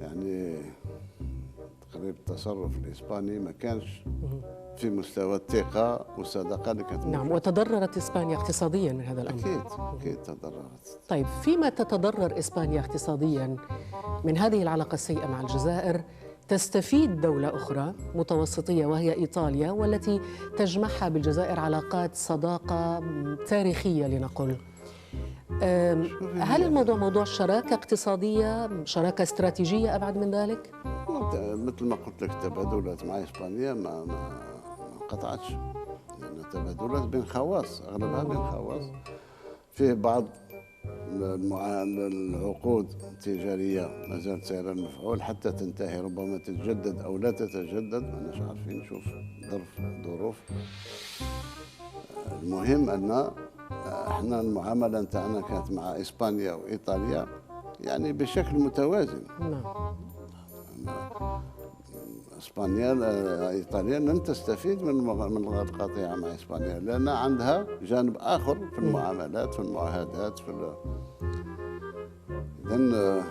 يعني تقريبا التصرف الإسباني ما كانش في مستوى الثقة والصداقة اللي كانت نعم، موجودة. وتضررت إسبانيا اقتصاديا من هذا الأمر. أكيد تضررت. طيب، فيما تتضرر إسبانيا اقتصاديا من هذه العلاقة السيئة مع الجزائر، تستفيد دولة أخرى متوسطية وهي إيطاليا، والتي تجمعها بالجزائر علاقات صداقة تاريخية لنقل. هل الموضوع موضوع شراكة اقتصادية، شراكة استراتيجية أبعد من ذلك؟ مثل ما قلت لك، التبادلات مع إسبانيا ما انقطعتش، لأن التبادلات بين خواص، أغلبها بين خواص. فيه بعض العقود التجارية ما زالت سير المفعول حتى تنتهي، ربما تتجدد أو لا تتجدد، ما ناش عارفين، نشوف ظروف. المهم أن احنا المعاملة نتاعنا كانت مع إسبانيا وإيطاليا يعني بشكل متوازن. إيطاليا لن تستفيد من القطيعة مع إسبانيا، لأن عندها جانب آخر في المعاملات، في المعاهدات، إذن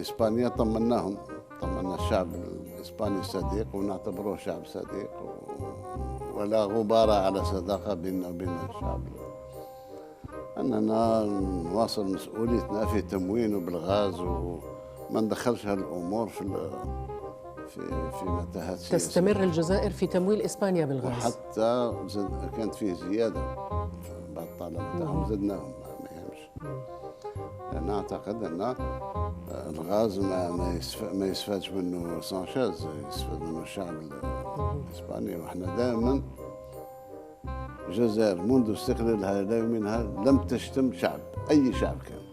إسبانيا طمنا الشعب الإسباني صديق، ونعتبره شعب صديق، ولا غبار على صداقة بيننا وبين الشعب. أننا نواصل مسؤوليتنا في تموينه بالغاز، وما ندخلش هالأمور في متاهات سياسية. تستمر الجزائر في تمويل إسبانيا بالغاز، وحتى كانت فيه زيادة بعد الطلب نتاعهم، زدناهم، ما يهمش. لأن أعتقد أن الغاز ما يستفادش منه سانشيز، يستفاد منه الشعب الإسباني. وإحنا دائما الجزائر منذ استقلالها إلى يومنا لم تشتم شعب، أي شعب كان.